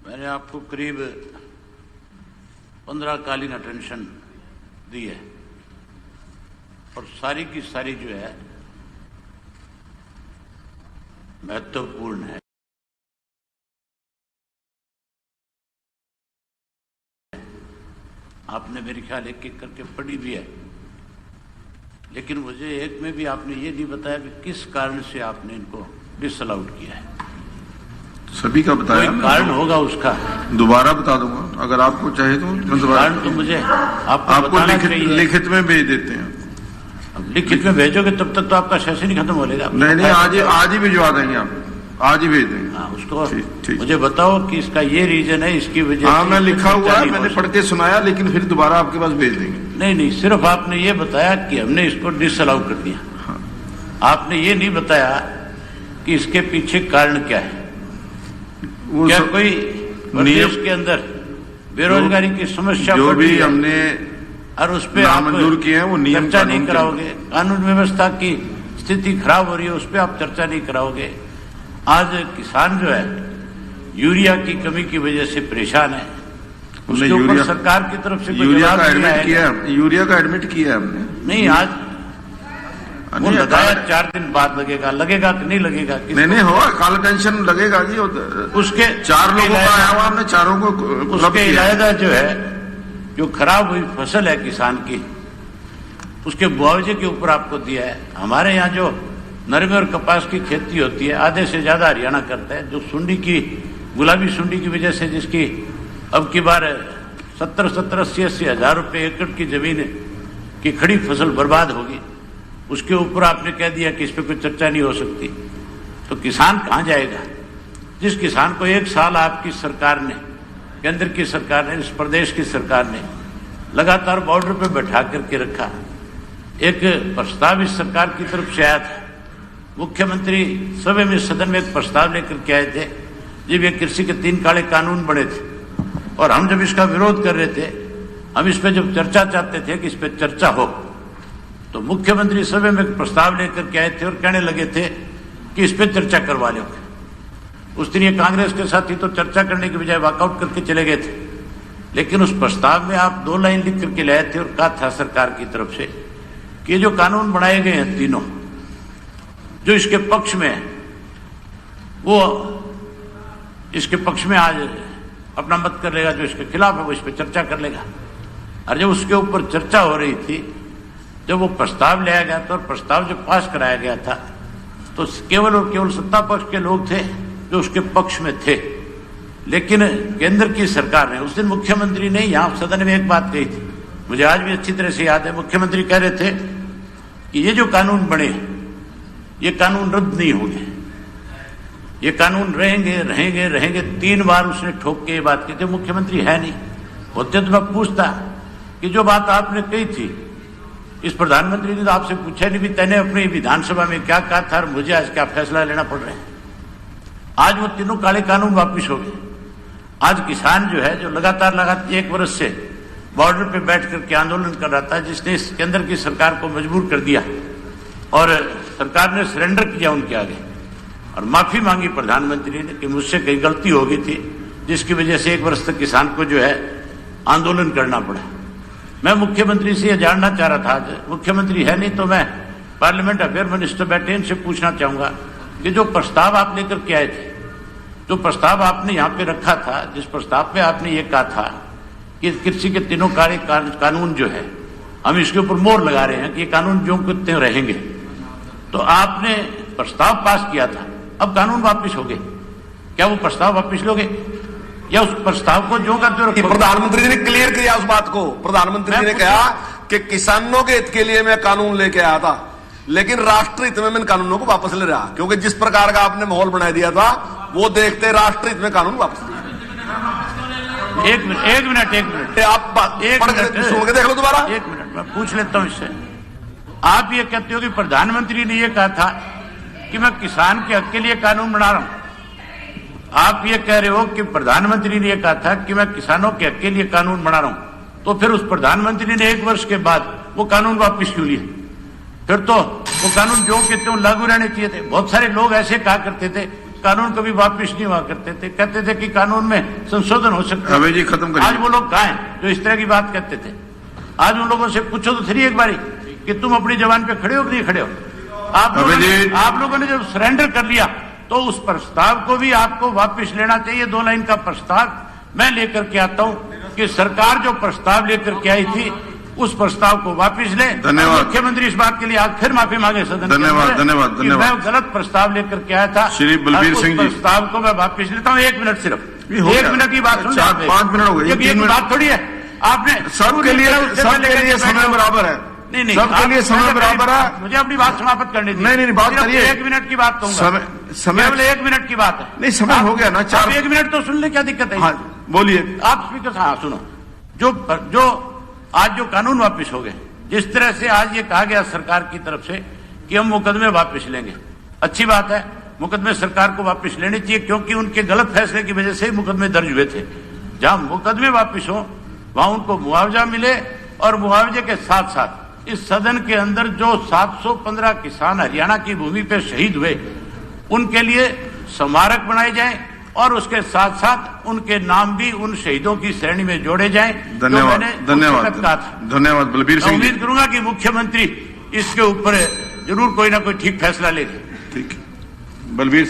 मैंने आपको करीब 15 कालीन अटेंशन दी है और सारी की सारी जो है महत्वपूर्ण है। आपने मेरे ख्याल एक एक करके पढ़ी भी है, लेकिन मुझे एक में भी आपने ये नहीं बताया कि किस कारण से आपने इनको डिसअलाउड किया है। सभी का बताया, कोई कारण होगा उसका, दोबारा बता दूंगा अगर आपको चाहे तो। कारण तो मुझे आपको लिखित में भेज देते हैं। अब लिखित में भेजोगे तब तक तो आपका सेशन ही खत्म हो जाएगा। नहीं, आज ही भिजवा देंगे, आप आज ही भेज देंगे। हाँ, उसको ठीक। मुझे बताओ कि इसका ये रीजन है, इसकी वजह। हाँ, मैं लिखा हुआ है, मैंने पढ़ के सुनाया, लेकिन फिर दोबारा आपके पास भेज देंगे। नहीं, सिर्फ आपने ये बताया कि हमने इसको डिसअलाउ कर दिया। हाँ। आपने ये नहीं बताया कि इसके पीछे कारण क्या है। क्या कोई प्रदेश के अंदर बेरोजगारी की समस्या जो भी हमने और उस पर नामंजूर किए हैं वो नियम चर्चा नहीं कराओगे। कानून व्यवस्था की स्थिति खराब हो रही है, उस पर आप चर्चा नहीं कराओगे। आज किसान जो है यूरिया की कमी की वजह से परेशान है, उसके ऊपर सरकार की तरफ से यूरिया का एडमिट किया है हमने। नहीं, आज वो लगाया 4 दिन बाद लगेगा कि नहीं लगेगा? नहीं होगा, कल टेंशन लगेगा जी। उसके 4 लोगों का आया हुआ, हमने चारों को उसके इलावा जो है, जो खराब हुई फसल है किसान की, उसके मुआवजे के ऊपर आपको दिया है। हमारे यहाँ जो नरमे और कपास की खेती होती है, आधे से ज्यादा हरियाणा करता है। जो सुंडी की, गुलाबी सुंडी की वजह से जिसकी अब की बार 70-80 हजार रुपये एकड़ की जमीन की खड़ी फसल बर्बाद होगी, उसके ऊपर आपने कह दिया कि इस पर कोई चर्चा नहीं हो सकती। तो किसान कहाँ जाएगा? जिस किसान को 1 साल आपकी सरकार ने, केंद्र की सरकार ने, इस प्रदेश की सरकार ने लगातार बॉर्डर पे बैठा करके रखा। एक प्रस्ताव इस सरकार की तरफ से आया था, मुख्यमंत्री सभा में, सदन में एक प्रस्ताव लेकर के आए थे जब ये कृषि के 3 काले कानून बने थे, और हम जब इसका विरोध कर रहे थे, हम इस पे जब चर्चा चाहते थे कि इस पे चर्चा हो, तो मुख्यमंत्री सभा में एक प्रस्ताव लेकर के आए थे और कहने लगे थे कि इस पे चर्चा करवा लोगे। उस दिन ये कांग्रेस के साथी तो चर्चा करने की बजाय वॉकआउट करके चले गए थे, लेकिन उस प्रस्ताव में आप 2 लाइन लिख करके लाए थे और कहा था सरकार की तरफ से कि जो कानून बनाए गए हैं तीनों, जो इसके पक्ष में है वो इसके पक्ष में आज अपना मत कर लेगा, जो इसके खिलाफ है वो इस पर चर्चा कर लेगा। और जब उसके ऊपर चर्चा हो रही थी, जब वो प्रस्ताव लाया गया था और प्रस्ताव जब पास कराया गया था, तो केवल और केवल सत्ता पक्ष के लोग थे जो उसके पक्ष में थे। लेकिन केंद्र की सरकार ने, उस दिन मुख्यमंत्री ने यहां सदन में एक बात कही थी, मुझे आज भी अच्छी तरह से याद है। मुख्यमंत्री कह रहे थे कि ये जो कानून बने, ये कानून रद्द नहीं होंगे, ये कानून रहेंगे। 3 बार उसने ठोक के ये बात की थी। मुख्यमंत्री है नहीं, होते तो मैं पूछता कि जो बात आपने कही थी, इस प्रधानमंत्री ने तो आपसे पूछा नहीं भी तैने अपनी विधानसभा में क्या कहा था और मुझे आज क्या फैसला लेना पड़ रहा है। आज वो तीनों काले कानून वापिस हो गए। आज किसान जो है, जो लगातार 1 वर्ष से बॉर्डर पे बैठ करके आंदोलन कर रहा था, जिसने इस केंद्र की सरकार को मजबूर कर दिया और सरकार ने सरेंडर किया उनके आगे और माफी मांगी प्रधानमंत्री ने कि मुझसे कहीं गलती हो गई थी, जिसकी वजह से 1 वर्ष तक किसान को जो है आंदोलन करना पड़ा। मैं मुख्यमंत्री से यह जानना चाह रहा था, आज मुख्यमंत्री है नहीं तो मैं पार्लियामेंट अफेयर मिनिस्टर बैठे इनसे पूछना चाहूंगा कि जो प्रस्ताव आप लेकर के आए थे, जो प्रस्ताव आपने यहाँ पे रखा था, जिस प्रस्ताव पे आपने ये कहा था कि कृषि के तीनों कानून जो है, हम इसके ऊपर मोहर लगा रहे हैं कि ये कानून जो कितने रहेंगे, तो आपने प्रस्ताव पास किया था, अब कानून वापिस हो गए। क्या वो प्रस्ताव वापिस लोगे या उस प्रस्ताव को जो करते रखोगे? प्रधानमंत्री जी ने क्लियर किया उस बात को। प्रधानमंत्री जी ने कहा कि किसानों के हित के लिए मैं कानून लेके आया था, लेकिन राष्ट्र हित में मैं इन कानूनों को वापस ले रहा, क्योंकि जिस प्रकार का आपने माहौल बना दिया था वो देखते राष्ट्र हित में कानून वापस ले। एक मिनट आप सुन के देख लो दोबारा। 1 मिनट मैं पूछ लेता हूं इससे। आप ये कहते हो कि प्रधानमंत्री ने ये कहा था कि मैं किसान के हक के लिए कानून बना रहा हूं। आप ये कह रहे हो कि प्रधानमंत्री ने यह कहा था कि मैं किसानों के हक के लिए कानून बना रहा हूं, तो फिर उस प्रधानमंत्री ने 1 वर्ष के बाद वो कानून वापस क्यों लिए? फिर तो वो कानून जो के त्यों लागू रहने चाहिए थे। बहुत सारे लोग ऐसे कहा करते थे कानून कभी वापिस नहीं हुआ करते थे, कहते थे कि कानून में संशोधन हो सकता है। अभय जी खत्म करिए। आज वो लोग कहाँ हैं जो इस तरह की बात कहते थे? आज उन लोगों से पूछो तो सही एक बारी कि तुम अपनी जबान पे खड़े हो कि नहीं खड़े हो? आप लोगों ने जब सरेंडर कर लिया तो उस प्रस्ताव को भी आपको वापस लेना चाहिए। 2 लाइन का प्रस्ताव मैं लेकर के आता हूं कि सरकार जो प्रस्ताव लेकर के आई थी उस प्रस्ताव को वापस ले। धन्यवाद। मुख्यमंत्री इस बात के लिए आज फिर माफी मांगे सदन के धन्यवाद, अंदर धन्यवाद, कि धन्यवाद। मैं गलत प्रस्ताव लेकर के आया था। श्री बलबीर सिंह जी, प्रस्ताव को मैं वापस लेता हूँ। 1 मिनट सिर्फ, 1 मिनट की बात सुन। 4-5 मिनट हो गए, 3 मिनट बात थोड़ी है। आपने सबके लिए समय बराबर है। नहीं, सबके लिए समय बराबर है। मुझे अपनी बात समाप्त करनी थी। नहीं, बात करिए। 1 मिनट की बात कहूंगा। समय केवल 1 मिनट की बात है। नहीं, समय हो गया ना। 1 मिनट तो सुन ले, क्या दिक्कत है? हाँ, बोलिए। आप स्पीकर, हाँ सुनो। जो आज जो कानून वापिस हो गए, जिस तरह से आज ये कहा गया सरकार की तरफ से कि हम मुकदमे वापस लेंगे, अच्छी बात है। मुकदमे सरकार को वापस लेने चाहिए क्योंकि उनके गलत फैसले की वजह से मुकदमे दर्ज हुए थे। जहां मुकदमे वापस हो वहां उनको मुआवजा मिले और मुआवजे के साथ साथ इस सदन के अंदर जो 715 किसान हरियाणा की भूमि पे शहीद हुए उनके लिए स्मारक बनाए जाएं और उसके साथ साथ उनके नाम भी उन शहीदों की श्रेणी में जोड़े जाएं। धन्यवाद, धन्यवाद, धन्यवाद बलबीर सिंह जी। उम्मीद करूंगा कि मुख्यमंत्री इसके ऊपर जरूर कोई ना कोई ठीक फैसला लेंगे। ठीक, बलबीर